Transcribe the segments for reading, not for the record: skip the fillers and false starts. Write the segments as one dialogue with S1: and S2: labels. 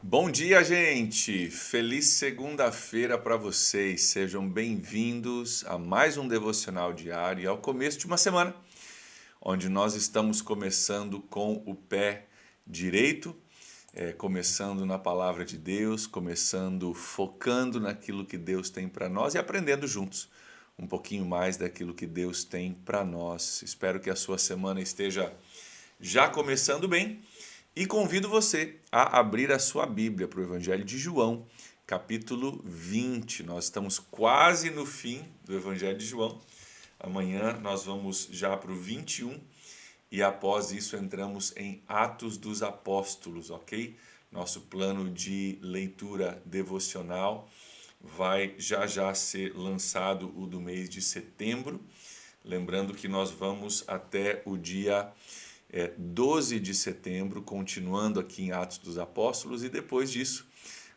S1: Bom dia, gente! Feliz segunda-feira para vocês. Sejam bem-vindos a mais um devocional diário e ao começo de uma semana, onde nós estamos começando com o pé direito, começando na palavra de Deus, começando focando naquilo que Deus tem para nós e aprendendo juntos um pouquinho mais daquilo que Deus tem para nós. Espero que a sua semana esteja já começando bem. E convido você a abrir a sua Bíblia para o Evangelho de João, capítulo 20. Nós estamos quase no fim do Evangelho de João. Amanhã nós vamos já para o 21 e após isso entramos em Atos dos Apóstolos, ok? Nosso plano de leitura devocional vai já ser lançado o do mês de setembro. Lembrando que nós vamos até o dia 12 de setembro, continuando aqui em Atos dos Apóstolos, e depois disso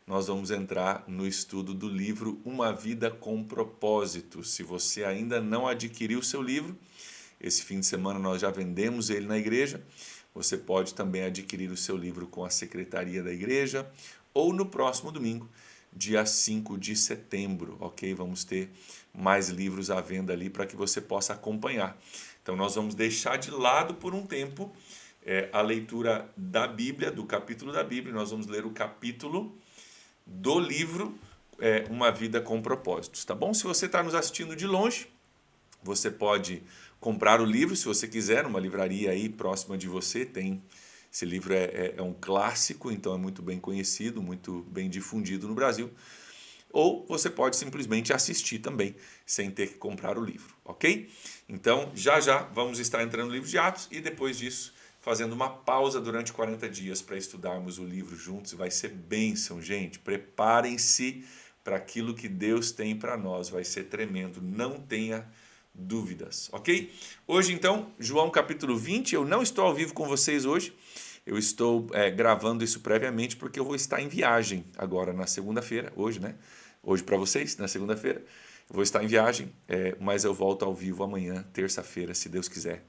S1: nós vamos entrar no estudo do livro Uma Vida com Propósito. Se você ainda não adquiriu o seu livro, esse fim de semana nós já vendemos ele na igreja, você pode também adquirir o seu livro com a secretaria da igreja, ou no próximo domingo, dia 5 de setembro, ok? Vamos ter mais livros à venda ali para que você possa acompanhar. Então nós vamos deixar de lado por um tempo a leitura da Bíblia, do capítulo da Bíblia, nós vamos ler o capítulo do livro Uma Vida com Propósitos, tá bom? Se você está nos assistindo de longe, você pode comprar o livro, se você quiser, numa livraria aí próxima de você, tem... Esse livro é um clássico, então é muito bem conhecido, muito bem difundido no Brasil. Ou você pode simplesmente assistir também, sem ter que comprar o livro, ok? Então, já vamos estar entrando no livro de Atos e depois disso, fazendo uma pausa durante 40 dias para estudarmos o livro juntos. Vai ser bênção, gente. Preparem-se para aquilo que Deus tem para nós. Vai ser tremendo, não tenha dúvidas, ok? Hoje, então, João capítulo 20. Eu não estou ao vivo com vocês hoje. Eu estou gravando isso previamente porque eu vou estar em viagem agora na segunda-feira, hoje, né? Hoje para vocês, na segunda-feira. Eu vou estar em viagem, mas eu volto ao vivo amanhã, terça-feira, se Deus quiser.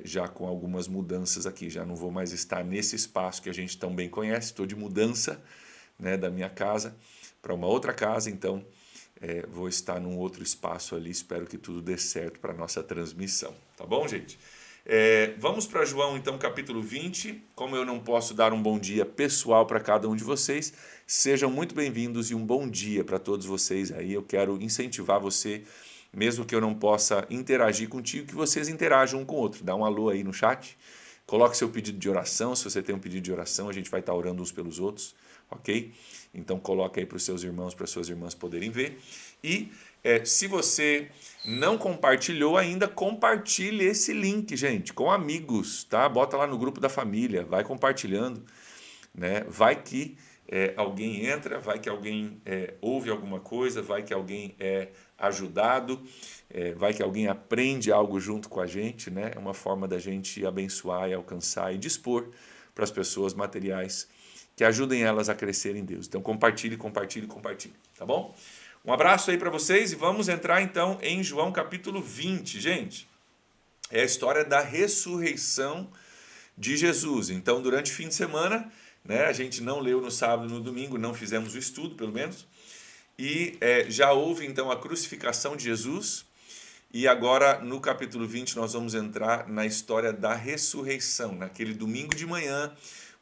S1: Já com algumas mudanças aqui, já não vou mais estar nesse espaço que a gente tão bem conhece. Estou de mudança, né, da minha casa para uma outra casa, então vou estar num outro espaço ali. Espero que tudo dê certo para a nossa transmissão, tá bom, gente? Vamos para João, então, capítulo 20. Como eu não posso dar um bom dia pessoal para cada um de vocês, sejam muito bem-vindos e um bom dia para todos vocês aí. Eu quero incentivar você, mesmo que eu não possa interagir contigo, que vocês interajam um com o outro. Dá um alô aí no chat, coloque seu pedido de oração. Se você tem um pedido de oração, a gente vai estar orando uns pelos outros, ok? Então coloca aí para os seus irmãos, para as suas irmãs poderem ver. E se você não compartilhou ainda, compartilhe esse link, gente, com amigos, tá? Bota lá no grupo da família, vai compartilhando, né? Vai que alguém entra, vai que alguém ouve alguma coisa, vai que alguém é ajudado, vai que alguém aprende algo junto com a gente, né? É uma forma da gente abençoar e alcançar e dispor para as pessoas materiais que ajudem elas a crescer em Deus. Então compartilhe, compartilhe, compartilhe, tá bom? Um abraço aí para vocês e vamos entrar então em João capítulo 20, gente. É a história da ressurreição de Jesus. Então, durante o fim de semana, né, a gente não leu no sábado e no domingo, não fizemos o estudo, pelo menos, e já houve então a crucificação de Jesus, e agora no capítulo 20 nós vamos entrar na história da ressurreição, naquele domingo de manhã,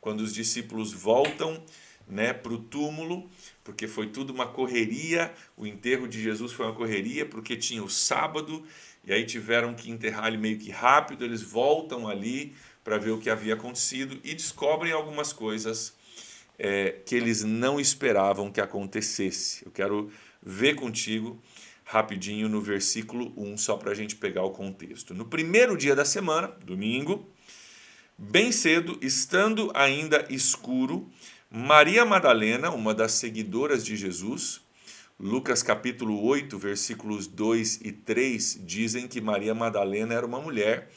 S1: quando os discípulos voltam, né, para o túmulo, porque foi tudo uma correria. O enterro de Jesus foi uma correria, porque tinha o sábado, e aí tiveram que enterrar ele meio que rápido. Eles voltam ali para ver o que havia acontecido e descobrem algumas coisas que eles não esperavam que acontecesse. Eu quero ver contigo rapidinho no versículo 1, só para a gente pegar o contexto. No primeiro dia da semana, domingo, bem cedo, estando ainda escuro, Maria Madalena, uma das seguidoras de Jesus, Lucas capítulo 8, versículos 2 e 3, dizem que Maria Madalena era uma mulher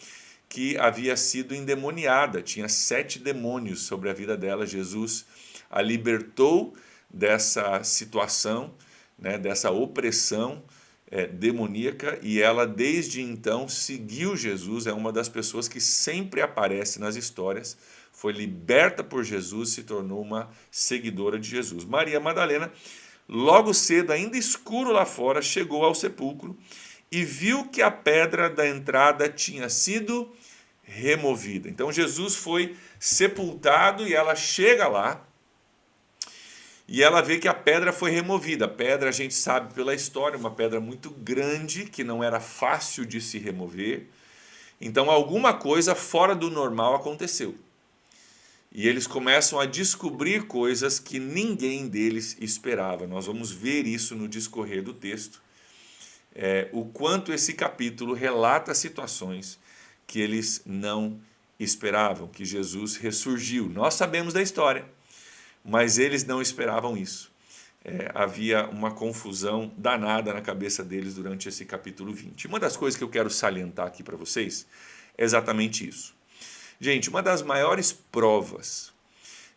S1: que havia sido endemoniada, tinha 7 demônios sobre a vida dela. Jesus a libertou dessa situação, né, dessa opressão demoníaca, e ela desde então seguiu Jesus. É uma das pessoas que sempre aparece nas histórias, foi liberta por Jesus, se tornou uma seguidora de Jesus. Maria Madalena, logo cedo, ainda escuro lá fora, chegou ao sepulcro e viu que a pedra da entrada tinha sido removida. Então Jesus foi sepultado e ela chega lá e ela vê que a pedra foi removida. A pedra, a gente sabe pela história, uma pedra muito grande que não era fácil de se remover. Então alguma coisa fora do normal aconteceu. E eles começam a descobrir coisas que ninguém deles esperava. Nós vamos ver isso no discorrer do texto. O quanto esse capítulo relata situações que eles não esperavam, que Jesus ressurgiu. Nós sabemos da história, mas eles não esperavam isso. Havia uma confusão danada na cabeça deles durante esse capítulo 20. Uma das coisas que eu quero salientar aqui para vocês é exatamente isso. Gente, uma das maiores provas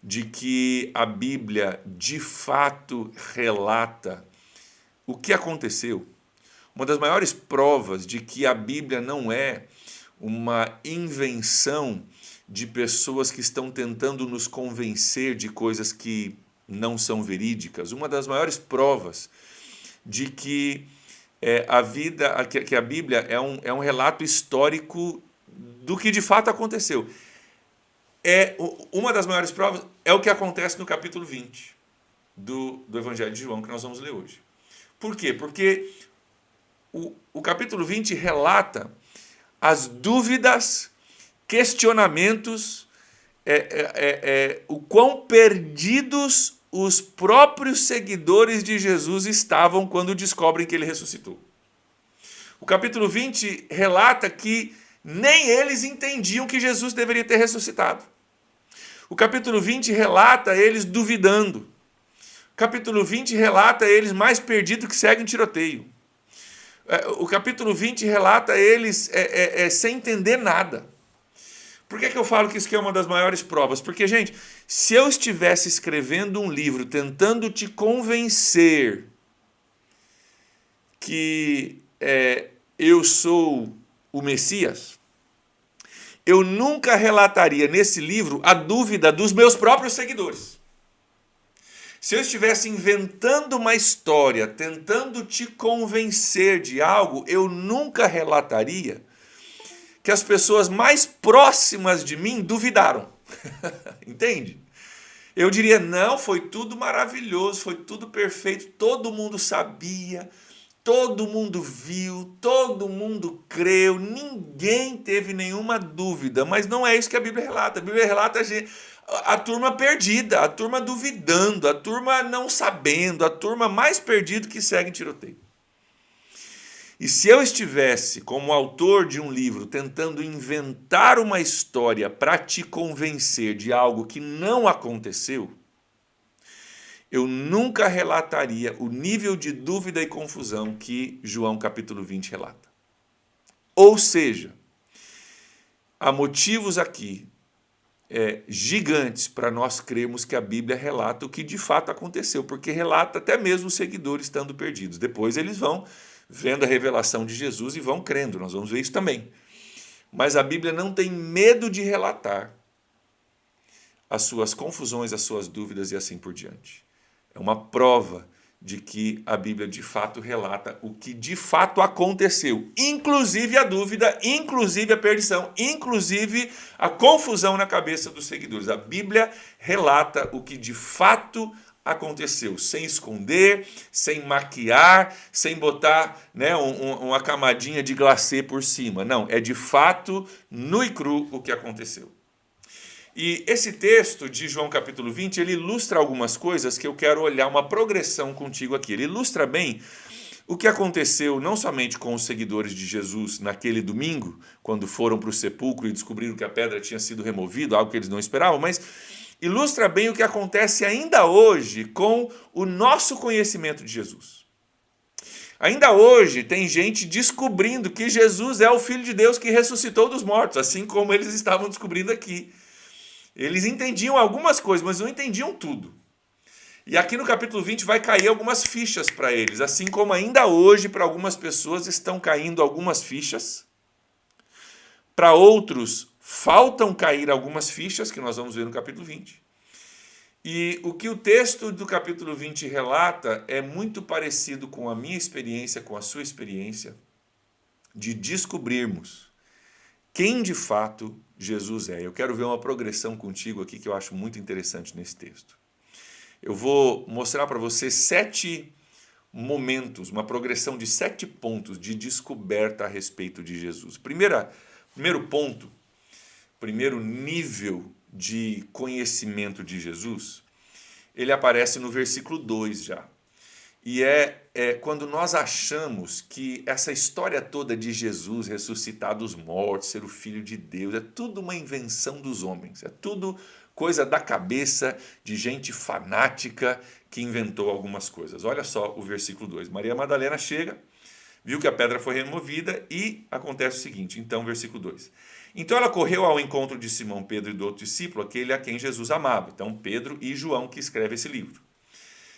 S1: de que a Bíblia de fato relata o que aconteceu, uma das maiores provas de que a Bíblia não é uma invenção de pessoas que estão tentando nos convencer de coisas que não são verídicas, uma das maiores provas de que a Bíblia é um relato histórico do que de fato aconteceu. Uma das maiores provas é o que acontece no capítulo 20 do Evangelho de João, que nós vamos ler hoje. Por quê? Porque o capítulo 20 relata as dúvidas, questionamentos, o quão perdidos os próprios seguidores de Jesus estavam quando descobrem que ele ressuscitou. O capítulo 20 relata que nem eles entendiam que Jesus deveria ter ressuscitado. O capítulo 20 relata eles duvidando. O capítulo 20 relata eles mais perdidos que seguem tiroteio. O capítulo 20 relata eles sem entender nada. Por que eu falo que isso aqui é uma das maiores provas? Porque, gente, se eu estivesse escrevendo um livro tentando te convencer que eu sou o Messias, eu nunca relataria nesse livro a dúvida dos meus próprios seguidores. Se eu estivesse inventando uma história, tentando te convencer de algo, eu nunca relataria que as pessoas mais próximas de mim duvidaram. Entende? Eu diria, não, foi tudo maravilhoso, foi tudo perfeito, todo mundo sabia, todo mundo viu, todo mundo creu, ninguém teve nenhuma dúvida. Mas não é isso que a Bíblia relata. A Bíblia relata a turma perdida, a turma duvidando, a turma não sabendo, a turma mais perdida que segue em tiroteio. E se eu estivesse, como autor de um livro, tentando inventar uma história para te convencer de algo que não aconteceu, eu nunca relataria o nível de dúvida e confusão que João capítulo 20 relata. Ou seja, há motivos aqui gigantes para nós crermos que a Bíblia relata o que de fato aconteceu, porque relata até mesmo os seguidores estando perdidos. Depois eles vão vendo a revelação de Jesus e vão crendo, nós vamos ver isso também. Mas a Bíblia não tem medo de relatar as suas confusões, as suas dúvidas e assim por diante. É uma prova de que a Bíblia de fato relata o que de fato aconteceu, inclusive a dúvida, inclusive a perdição, inclusive a confusão na cabeça dos seguidores. A Bíblia relata o que de fato aconteceu, sem esconder, sem maquiar, sem botar uma camadinha de glacê por cima. Não, é de fato nu e cru o que aconteceu. E esse texto de João capítulo 20, ele ilustra algumas coisas que eu quero olhar uma progressão contigo aqui. Ele ilustra bem o que aconteceu não somente com os seguidores de Jesus naquele domingo, quando foram para o sepulcro e descobriram que a pedra tinha sido removida, algo que eles não esperavam, mas ilustra bem o que acontece ainda hoje com o nosso conhecimento de Jesus. Ainda hoje tem gente descobrindo que Jesus é o Filho de Deus que ressuscitou dos mortos, assim como eles estavam descobrindo aqui. Eles entendiam algumas coisas, mas não entendiam tudo. E aqui no capítulo 20 vai cair algumas fichas para eles, assim como ainda hoje para algumas pessoas estão caindo algumas fichas. Para outros faltam cair algumas fichas, que nós vamos ver no capítulo 20. E o que o texto do capítulo 20 relata é muito parecido com a minha experiência, com a sua experiência, de descobrirmos quem de fato Jesus é. Eu quero ver uma progressão contigo aqui que eu acho muito interessante nesse texto. Eu vou mostrar para você 7 momentos, uma progressão de 7 pontos de descoberta a respeito de Jesus. Primeiro ponto, primeiro nível de conhecimento de Jesus, ele aparece no versículo 2 já. E é quando nós achamos que essa história toda de Jesus ressuscitar dos mortos, ser o Filho de Deus, é tudo uma invenção dos homens, é tudo coisa da cabeça de gente fanática que inventou algumas coisas. Olha só o versículo 2. Maria Madalena chega, viu que a pedra foi removida e acontece o seguinte, então, versículo 2. Então ela correu ao encontro de Simão Pedro e do outro discípulo, aquele a quem Jesus amava. Então, Pedro e João que escreve esse livro.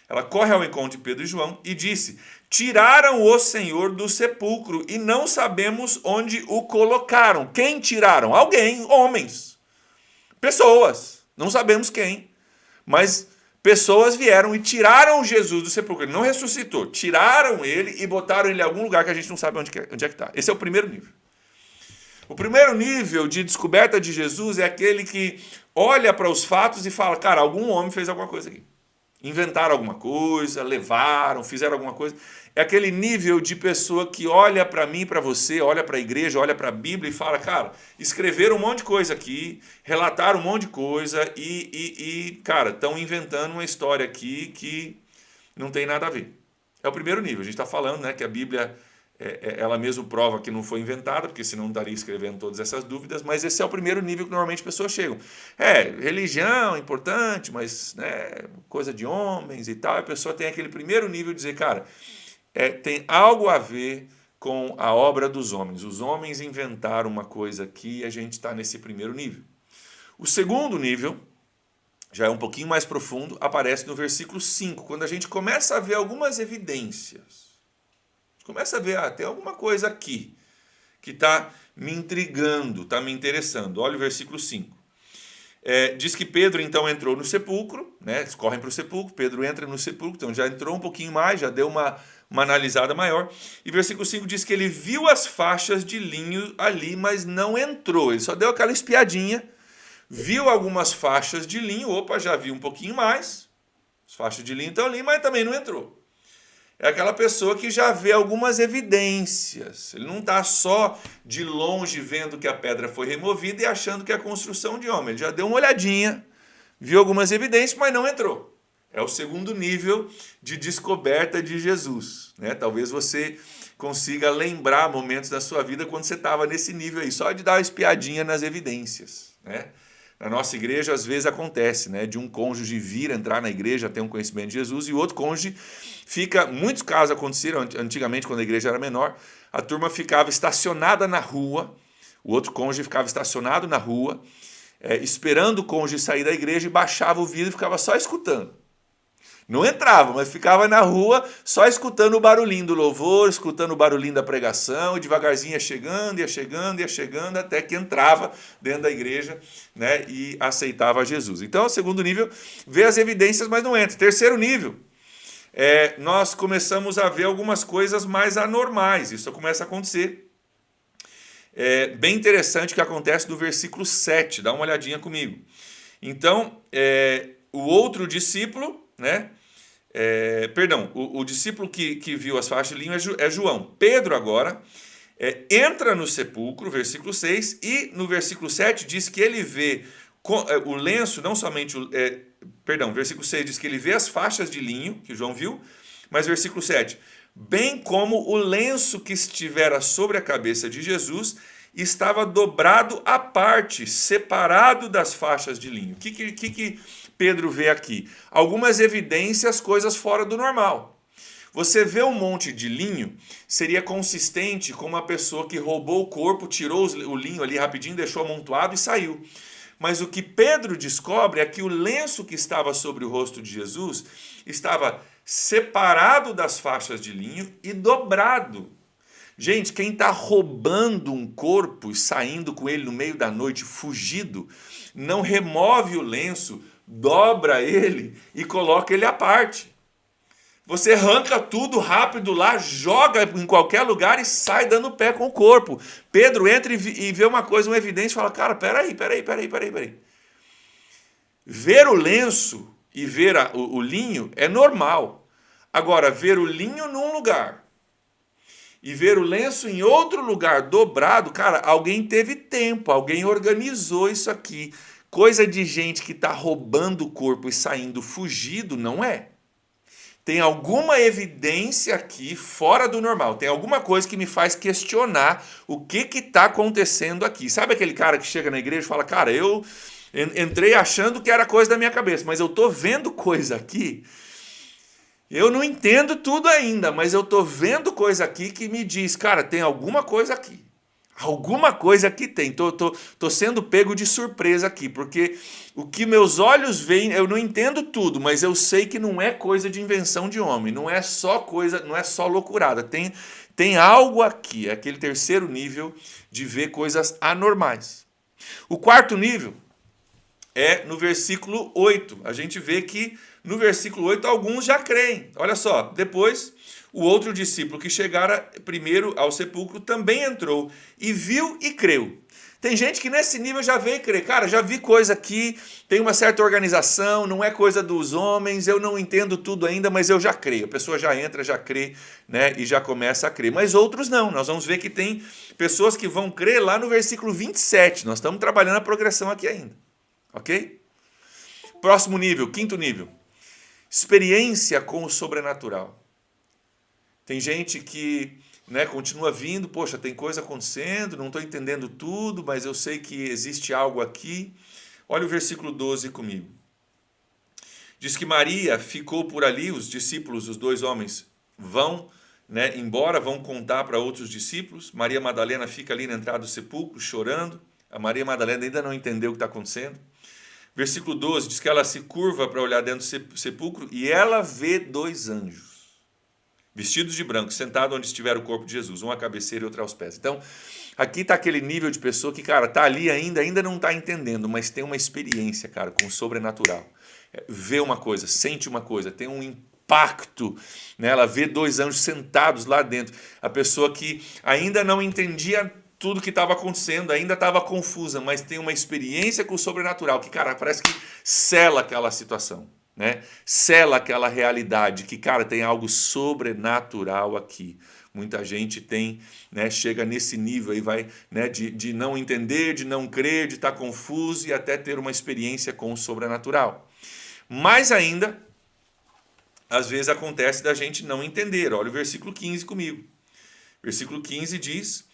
S1: Ela corre ao encontro de Pedro e João e disse: tiraram o Senhor do sepulcro e não sabemos onde o colocaram. Quem tiraram? Alguém, homens, pessoas, não sabemos quem, mas pessoas vieram e tiraram Jesus do sepulcro. Ele não ressuscitou, tiraram ele e botaram ele em algum lugar que a gente não sabe onde é que está. Esse é o primeiro nível. O primeiro nível de descoberta de Jesus é aquele que olha para os fatos e fala: cara, algum homem fez alguma coisa aqui. Inventaram alguma coisa, levaram, fizeram alguma coisa. É aquele nível de pessoa que olha para mim, para você, olha para a igreja, olha para a Bíblia e fala: cara, escreveram um monte de coisa aqui, relataram um monte de coisa cara, estão inventando uma história aqui que não tem nada a ver. É o primeiro nível. A gente está falando, né, que a Bíblia, ela mesmo prova que não foi inventada, porque senão não estaria escrevendo todas essas dúvidas, mas esse é o primeiro nível que normalmente as pessoas chegam. Religião é importante, mas né, coisa de homens e tal, a pessoa tem aquele primeiro nível de dizer, cara, tem algo a ver com a obra dos homens. Os homens inventaram uma coisa aqui e a gente está nesse primeiro nível. O segundo nível, já é um pouquinho mais profundo, aparece no versículo 5, quando a gente começa a ver algumas evidências. Começa a ver, tem alguma coisa aqui que está me intrigando, está me interessando. Olha o versículo 5. Diz que Pedro então entrou no sepulcro, né? Eles correm para o sepulcro, Pedro entra no sepulcro, então já entrou um pouquinho mais, já deu uma analisada maior. E versículo 5 diz que ele viu as faixas de linho ali, mas não entrou. Ele só deu aquela espiadinha, viu algumas faixas de linho, já viu um pouquinho mais, as faixas de linho estão ali, mas também não entrou. É aquela pessoa que já vê algumas evidências. Ele não está só de longe vendo que a pedra foi removida e achando que é a construção de homem. Ele já deu uma olhadinha, viu algumas evidências, mas não entrou. É o segundo nível de descoberta de Jesus, né? Talvez você consiga lembrar momentos da sua vida quando você estava nesse nível aí, só de dar uma espiadinha nas evidências, né? Na nossa igreja, às vezes acontece, né, de um cônjuge vir entrar na igreja, ter um conhecimento de Jesus, e o outro cônjuge fica, muitos casos aconteceram antigamente, quando a igreja era menor, a turma ficava estacionada na rua, o outro cônjuge ficava estacionado na rua, esperando o cônjuge sair da igreja e baixava o vidro e ficava só escutando. Não entrava, mas ficava na rua só escutando o barulhinho do louvor, escutando o barulhinho da pregação, e devagarzinho ia chegando, até que entrava dentro da igreja, né, e aceitava Jesus. Então, o segundo nível, vê as evidências, mas não entra. Terceiro nível, nós começamos a ver algumas coisas mais anormais. Isso começa a acontecer. Bem interessante o que acontece no versículo 7. Dá uma olhadinha comigo. Então, o outro discípulo, né? O discípulo que viu as faixas de linho é João. Pedro agora entra no sepulcro, versículo 6, e no versículo 7 diz que ele vê o lenço, não somente versículo 6 diz que ele vê as faixas de linho, que João viu, mas versículo 7, bem como o lenço que estivera sobre a cabeça de Jesus estava dobrado à parte, separado das faixas de linho. O que Pedro vê aqui? Algumas evidências, coisas fora do normal. Você vê um monte de linho, seria consistente com uma pessoa que roubou o corpo, tirou o linho ali rapidinho, deixou amontoado e saiu. Mas o que Pedro descobre é que o lenço que estava sobre o rosto de Jesus estava separado das faixas de linho e dobrado. Gente, quem está roubando um corpo e saindo com ele no meio da noite, fugido, não remove o lenço, dobra ele e coloca ele à parte. Você arranca tudo rápido lá, joga em qualquer lugar e sai dando pé com o corpo. Pedro entra e vê uma coisa, uma evidência, e fala, cara, peraí. Ver o lenço e ver o linho é normal. Agora, ver o linho num lugar e ver o lenço em outro lugar dobrado, cara, alguém teve tempo, alguém organizou isso aqui. Coisa de gente que está roubando o corpo e saindo fugido, não é. Tem alguma evidência aqui fora do normal. Tem alguma coisa que me faz questionar o que está acontecendo aqui. Sabe aquele cara que chega na igreja e fala, cara, eu entrei achando que era coisa da minha cabeça, mas eu estou vendo coisa aqui. Eu não entendo tudo ainda, mas eu estou vendo coisa aqui que me diz, cara, tem alguma coisa aqui. Alguma coisa aqui tem. Tô sendo pego de surpresa aqui, porque o que meus olhos veem, eu não entendo tudo, mas eu sei que não é coisa de invenção de homem, não é só coisa, não é só loucurada. Tem algo aqui, é aquele terceiro nível de ver coisas anormais. O quarto nível é no versículo 8. A gente vê que no versículo 8 alguns já creem. Olha só, depois o outro discípulo que chegara primeiro ao sepulcro também entrou e viu e creu. Tem gente que nesse nível já veio crer. Cara, já vi coisa aqui, tem uma certa organização, não é coisa dos homens, eu não entendo tudo ainda, mas eu já creio. A pessoa já entra, já crê, né, e já começa a crer. Mas outros não. Nós vamos ver que tem pessoas que vão crer lá no versículo 27. Nós estamos trabalhando a progressão aqui ainda. Ok? Próximo nível, quinto nível. Experiência com o sobrenatural. Tem gente que, né, continua vindo, poxa, tem coisa acontecendo, não estou entendendo tudo, mas eu sei que existe algo aqui. Olha o versículo 12 comigo. Diz que Maria ficou por ali, os discípulos, os dois homens, vão, né, embora, vão contar para outros discípulos. Maria Madalena fica ali na entrada do sepulcro, chorando. A Maria Madalena ainda não entendeu o que está acontecendo. Versículo 12 diz que ela se curva para olhar dentro do sepulcro e ela vê dois anjos, vestidos de branco, sentados onde estiver o corpo de Jesus, um à cabeceira e outro aos pés. Então, aqui está aquele nível de pessoa que, cara, está ali ainda não está entendendo, mas tem uma experiência, cara, com o sobrenatural. Vê uma coisa, sente uma coisa, tem um impacto, né? Ela vê dois anjos sentados lá dentro. A pessoa que ainda não entendia tudo que estava acontecendo, ainda estava confusa, mas tem uma experiência com o sobrenatural, que, cara, parece que sela aquela situação. Né? Sela aquela realidade que, cara, tem algo sobrenatural aqui. Muita gente tem, né, chega nesse nível e vai, né, de não entender, de não crer, de estar confuso e até ter uma experiência com o sobrenatural. Mas ainda, às vezes acontece da gente não entender. Olha o versículo 15 comigo. Versículo 15 diz,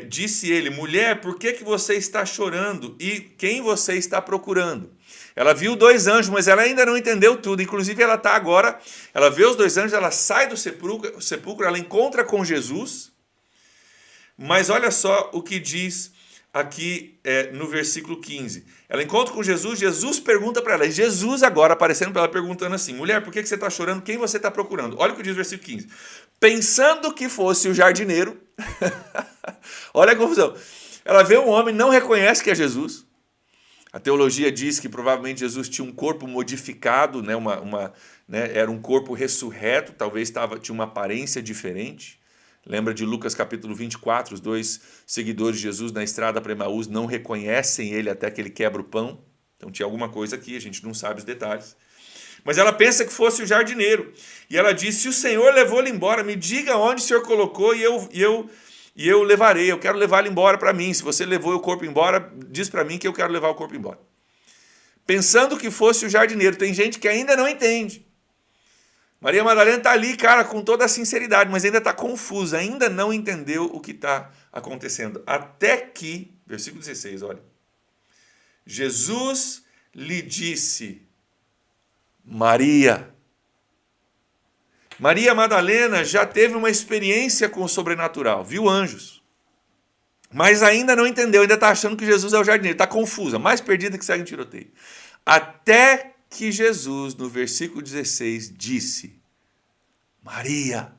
S1: disse ele, mulher, por que você está chorando e quem você está procurando? Ela viu dois anjos, mas ela ainda não entendeu tudo. Inclusive, ela está agora, ela vê os dois anjos, ela sai do sepulcro, ela encontra com Jesus. Mas olha só o que diz aqui no versículo 15. Ela encontra com Jesus, Jesus pergunta para ela. E Jesus agora aparecendo para ela, perguntando assim, mulher, por que você está chorando? Quem você está procurando? Olha o que diz o versículo 15. Pensando que fosse o jardineiro. Olha a confusão. Ela vê um homem, não reconhece que é Jesus. A teologia diz que provavelmente Jesus tinha um corpo modificado, né, era um corpo ressurreto, talvez tinha uma aparência diferente. Lembra de Lucas capítulo 24, os dois seguidores de Jesus na estrada para Emaús não reconhecem ele até que ele quebra o pão. Então tinha alguma coisa aqui, a gente não sabe os detalhes. Mas ela pensa que fosse o jardineiro. E ela diz, se o Senhor levou ele embora, me diga onde o Senhor colocou e eu levarei, eu quero levar ele embora para mim. Se você levou o corpo embora, diz para mim que eu quero levar o corpo embora. Pensando que fosse o jardineiro. Tem gente que ainda não entende. Maria Madalena está ali, cara, com toda a sinceridade, mas ainda está confusa, ainda não entendeu o que está acontecendo. Até que, versículo 16, olha. Jesus lhe disse, Maria. Maria Madalena já teve uma experiência com o sobrenatural, viu anjos. Mas ainda não entendeu, ainda está achando que Jesus é o jardineiro, está confusa, mais perdida que segue em tiroteio. Até que Jesus, no versículo 16, disse, Maria,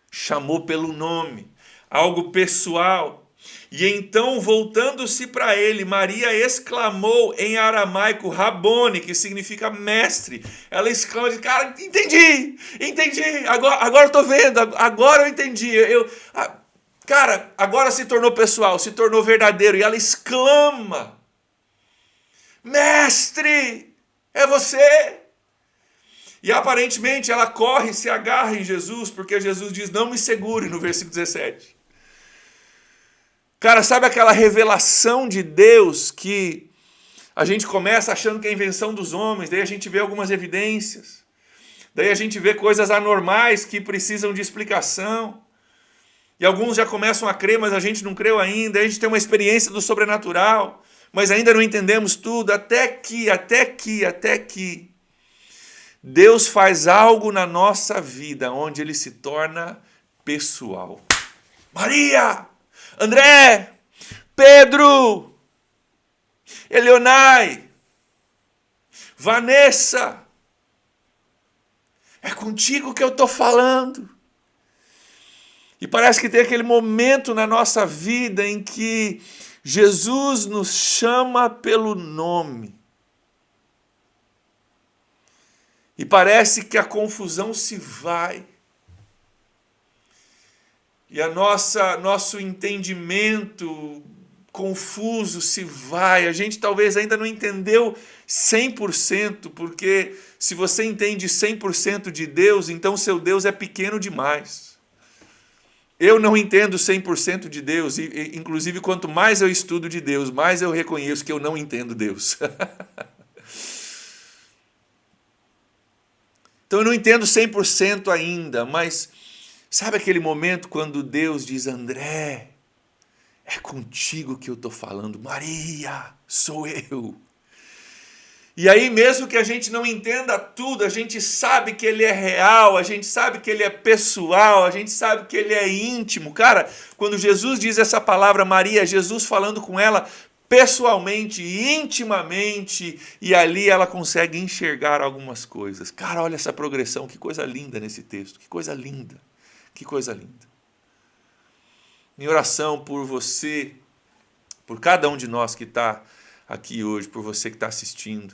S1: chamou pelo nome. algo pessoal. E então, voltando-se para ele, Maria exclamou em aramaico, Rabone, que significa mestre. Ela exclama, cara, entendi, agora eu estou vendo, agora eu entendi. Cara, agora se tornou pessoal, se tornou verdadeiro. E ela exclama, mestre, é você. E aparentemente ela corre, se agarra em Jesus, porque Jesus diz, não me segure, no versículo 17. Cara, sabe aquela revelação de Deus que a gente começa achando que é invenção dos homens, daí a gente vê algumas evidências, daí a gente vê coisas anormais que precisam de explicação, e alguns já começam a crer, mas a gente não creu ainda, daí a gente tem uma experiência do sobrenatural, mas ainda não entendemos tudo, até que Deus faz algo na nossa vida onde ele se torna pessoal. Maria! André, Pedro, Eleonai, Vanessa, é contigo que eu estou falando. E parece que tem aquele momento na nossa vida em que Jesus nos chama pelo nome. E parece que a confusão se vai. E nosso entendimento confuso se vai. A gente talvez ainda não entendeu 100%, porque se você entende 100% de Deus, então seu Deus é pequeno demais. Eu não entendo 100% de Deus, e inclusive quanto mais eu estudo de Deus, mais eu reconheço que eu não entendo Deus. Então eu não entendo 100% ainda, mas sabe aquele momento quando Deus diz, André, é contigo que eu estou falando, Maria, sou eu. E aí mesmo que a gente não entenda tudo, a gente sabe que ele é real, a gente sabe que ele é pessoal, a gente sabe que ele é íntimo. Cara, quando Jesus diz essa palavra Maria, Jesus falando com ela pessoalmente, intimamente, e ali ela consegue enxergar algumas coisas. Cara, olha essa progressão, que coisa linda nesse texto, que coisa linda, que coisa linda. Minha oração por você, por cada um de nós que está aqui hoje, por você que está assistindo,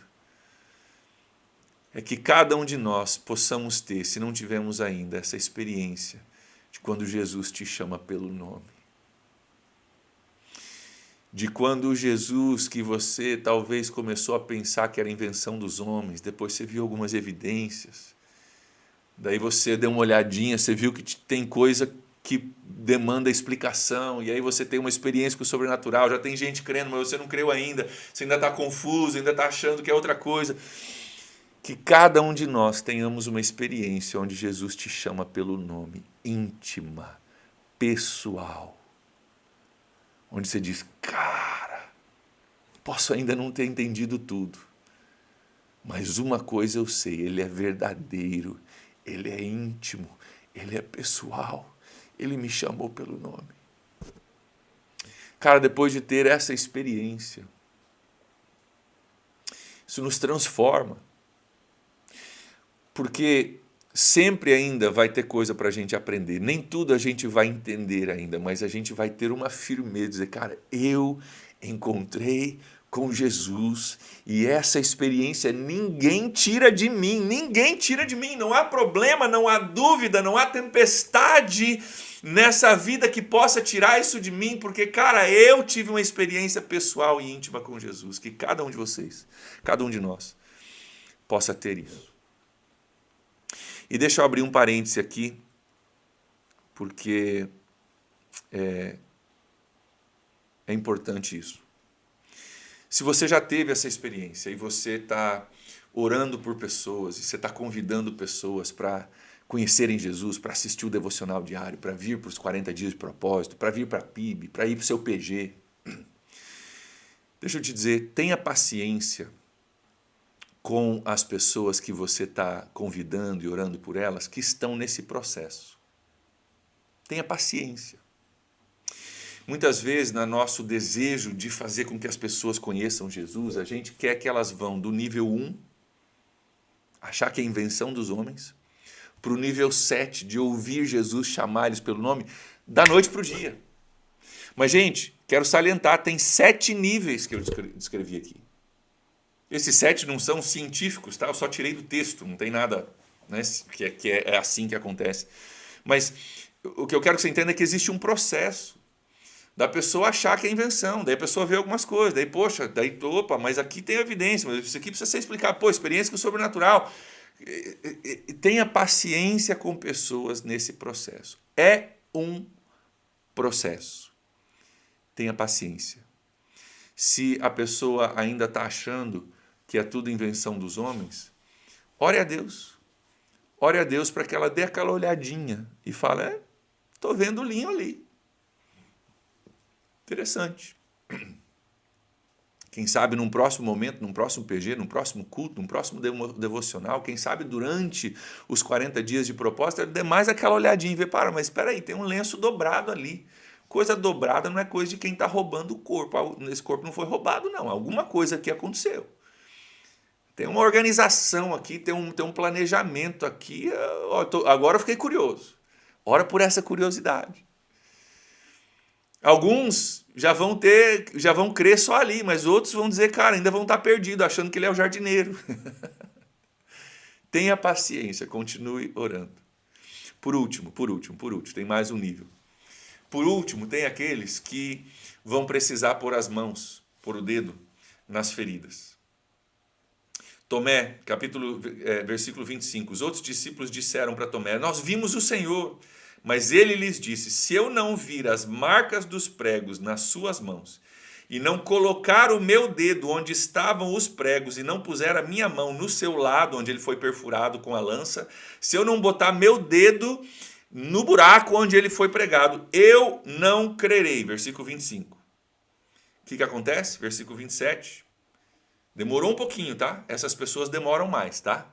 S1: é que cada um de nós possamos ter, se não tivermos ainda, essa experiência de quando Jesus te chama pelo nome. De quando Jesus, que você talvez começou a pensar que era invenção dos homens, depois você viu algumas evidências, daí você deu uma olhadinha, você viu que tem coisa que demanda explicação, e aí você tem uma experiência com o sobrenatural, já tem gente crendo, mas você não creu ainda, você ainda está confuso, ainda está achando que é outra coisa. Que cada um de nós tenhamos uma experiência onde Jesus te chama pelo nome, íntima, pessoal. Onde você diz, cara, posso ainda não ter entendido tudo, mas uma coisa eu sei, ele é verdadeiro, ele é íntimo, ele é pessoal, ele me chamou pelo nome. Cara, depois de ter essa experiência, isso nos transforma. Porque sempre ainda vai ter coisa para a gente aprender. Nem tudo a gente vai entender ainda, mas a gente vai ter uma firmeza, dizer, cara, eu encontrei com Jesus e essa experiência ninguém tira de mim, não há problema, não há dúvida, não há tempestade nessa vida que possa tirar isso de mim, porque, cara, eu tive uma experiência pessoal e íntima com Jesus, que cada um de vocês, cada um de nós, possa ter isso. E deixa eu abrir um parêntese aqui, porque é importante isso. Se você já teve essa experiência e você está orando por pessoas, e você está convidando pessoas para conhecerem Jesus, para assistir o devocional diário, para vir para os 40 dias de propósito, para vir para a PIB, para ir para o seu PG, deixa eu te dizer, tenha paciência com as pessoas que você está convidando e orando por elas, que estão nesse processo. Tenha paciência. Muitas vezes, no nosso desejo de fazer com que as pessoas conheçam Jesus, a gente quer que elas vão do nível 1, achar que é invenção dos homens, para o nível 7, de ouvir Jesus chamar eles pelo nome, da noite para o dia. Mas, gente, quero salientar, tem 7 níveis que eu descrevi aqui. Esses 7 não são científicos, tá? Eu só tirei do texto, não tem nada, né, que é assim que acontece. Mas o que eu quero que você entenda é que existe um processo da pessoa achar que é invenção, daí a pessoa vê algumas coisas, daí, poxa, daí, opa, mas aqui tem evidência, mas isso aqui precisa ser explicado, pô, experiência com o sobrenatural. Tenha paciência com pessoas nesse processo. É um processo. Tenha paciência. Se a pessoa ainda está achando que é tudo invenção dos homens, ore a Deus. Ore a Deus para que ela dê aquela olhadinha e fale, estou vendo o linho ali. Interessante. Quem sabe num próximo momento, num próximo PG, num próximo culto, num próximo devocional, quem sabe durante os 40 dias de propósito, dê mais aquela olhadinha e ver, mas espera aí, tem um lenço dobrado ali. Coisa dobrada não é coisa de quem está roubando o corpo. Esse corpo não foi roubado, não. Alguma coisa aqui aconteceu. Tem uma organização aqui, tem um planejamento aqui. Agora eu fiquei curioso. Ora por essa curiosidade. Alguns já vão crer só ali, mas outros vão dizer, cara, ainda vão estar perdidos, achando que ele é o jardineiro. Tenha paciência, continue orando. Por último, tem mais um nível. Por último, tem aqueles que vão precisar pôr as mãos, pôr o dedo nas feridas. Tomé, versículo 25. Os outros discípulos disseram para Tomé, nós vimos o Senhor. Mas ele lhes disse, se eu não vir as marcas dos pregos nas suas mãos, e não colocar o meu dedo onde estavam os pregos, e não puser a minha mão no seu lado, onde ele foi perfurado com a lança, se eu não botar meu dedo no buraco onde ele foi pregado, eu não crerei. Versículo 25. O que acontece? Versículo 27. Demorou um pouquinho, tá? Essas pessoas demoram mais, tá?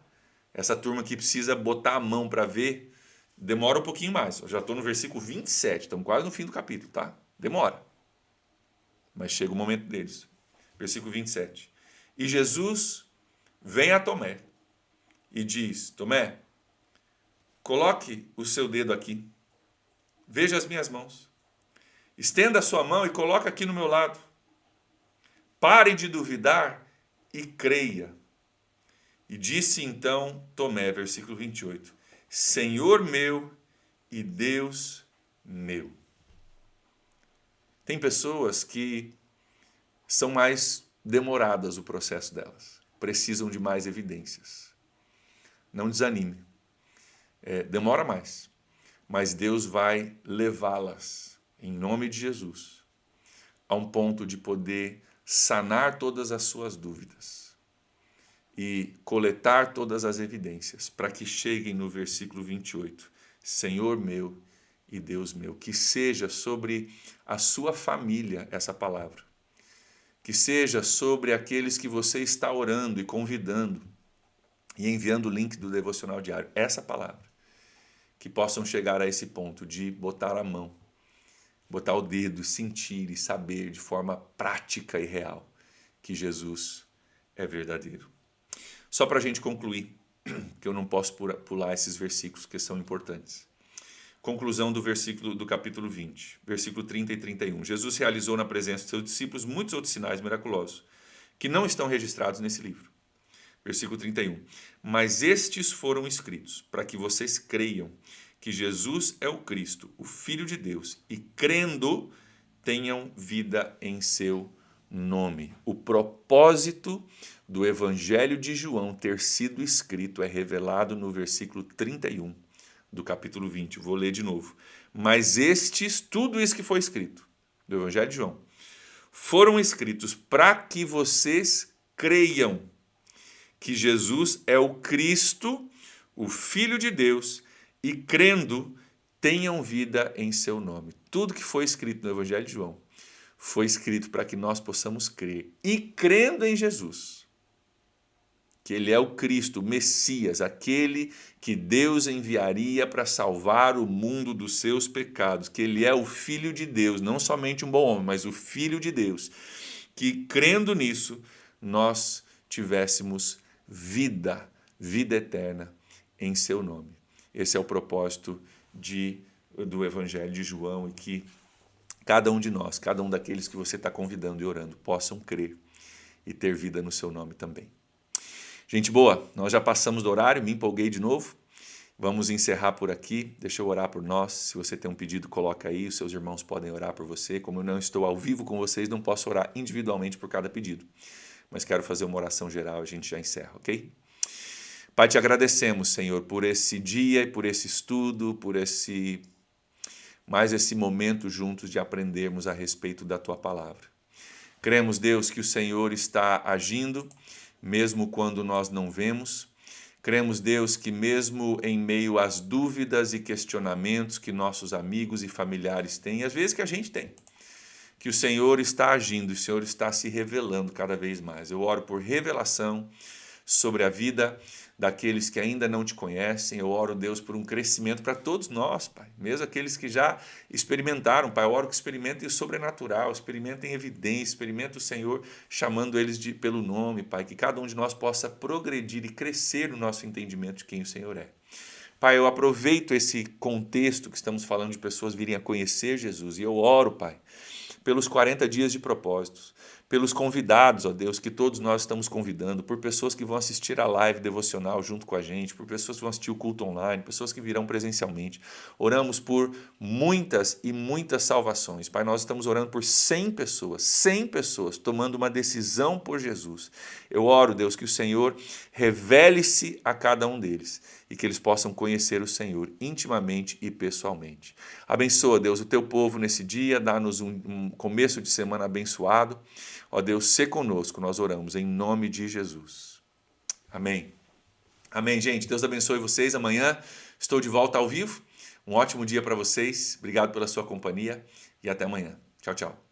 S1: Essa turma que precisa botar a mão para ver, demora um pouquinho mais. Eu já estou no versículo 27, estamos quase no fim do capítulo, tá? Demora. Mas chega o momento deles. Versículo 27. E Jesus vem a Tomé e diz, Tomé, coloque o seu dedo aqui. Veja as minhas mãos. Estenda a sua mão e coloque aqui no meu lado. Pare de duvidar e creia. E disse então Tomé, versículo 28, Senhor meu e Deus meu. Tem pessoas que são mais demoradas o processo delas. Precisam de mais evidências. Não desanime. Demora mais. Mas Deus vai levá-las, em nome de Jesus, a um ponto de poder sanar todas as suas dúvidas e coletar todas as evidências, para que cheguem no versículo 28, Senhor meu e Deus meu, que seja sobre a sua família essa palavra, que seja sobre aqueles que você está orando e convidando e enviando o link do devocional diário, essa palavra, que possam chegar a esse ponto de botar a mão, botar o dedo, sentir e saber de forma prática e real que Jesus é verdadeiro. Só para a gente concluir, que eu não posso pular esses versículos que são importantes. Conclusão do capítulo 20, versículo 30 e 31. Jesus realizou na presença de seus discípulos muitos outros sinais miraculosos, que não estão registrados nesse livro. Versículo 31. Mas estes foram escritos para que vocês creiam que Jesus é o Cristo, o Filho de Deus, e crendo tenham vida em seu nome. O propósito do Evangelho de João ter sido escrito é revelado no versículo 31 do capítulo 20. Vou ler de novo. Mas tudo isso que foi escrito do Evangelho de João, foram escritos para que vocês creiam que Jesus é o Cristo, o Filho de Deus, e crendo tenham vida em seu nome. Tudo que foi escrito no Evangelho de João foi escrito para que nós possamos crer. E crendo em Jesus, que ele é o Cristo, o Messias, aquele que Deus enviaria para salvar o mundo dos seus pecados, que ele é o Filho de Deus, não somente um bom homem, mas o Filho de Deus, que crendo nisso, nós tivéssemos vida eterna em seu nome. Esse é o propósito de do Evangelho de João e que cada um de nós, cada um daqueles que você está convidando e orando, possam crer e ter vida no seu nome também. Gente boa, nós já passamos do horário, me empolguei de novo. Vamos encerrar por aqui. Deixa eu orar por nós. Se você tem um pedido, coloca aí. Os seus irmãos podem orar por você. Como eu não estou ao vivo com vocês, não posso orar individualmente por cada pedido. Mas quero fazer uma oração geral, a gente já encerra, ok? Pai, te agradecemos, Senhor, por esse dia e por esse estudo, por mais esse momento juntos de aprendermos a respeito da Tua Palavra. Cremos, Deus, que o Senhor está agindo, mesmo quando nós não vemos. Cremos, Deus, que mesmo em meio às dúvidas e questionamentos que nossos amigos e familiares têm, e às vezes que a gente tem, que o Senhor está agindo, o Senhor está se revelando cada vez mais. Eu oro por revelação sobre a vida daqueles que ainda não te conhecem. Eu oro, Deus, por um crescimento para todos nós, Pai. Mesmo aqueles que já experimentaram, Pai. Eu oro que experimentem o sobrenatural, experimentem evidência, experimentem o Senhor chamando eles pelo nome, Pai. Que cada um de nós possa progredir e crescer no nosso entendimento de quem o Senhor é. Pai, eu aproveito esse contexto que estamos falando de pessoas virem a conhecer Jesus e eu oro, Pai, pelos 40 dias de propósitos, pelos convidados, ó Deus, que todos nós estamos convidando, por pessoas que vão assistir a live devocional junto com a gente, por pessoas que vão assistir o culto online, pessoas que virão presencialmente. Oramos por muitas e muitas salvações. Pai, nós estamos orando por 100 pessoas tomando uma decisão por Jesus. Eu oro, Deus, que o Senhor revele-se a cada um deles e que eles possam conhecer o Senhor intimamente e pessoalmente. Abençoa, Deus, o teu povo nesse dia, dá-nos um começo de semana abençoado. Ó Deus, sê conosco, nós oramos em nome de Jesus. Amém. Amém, gente. Deus abençoe vocês. Amanhã estou de volta ao vivo. Um ótimo dia para vocês. Obrigado pela sua companhia e até amanhã. Tchau, tchau.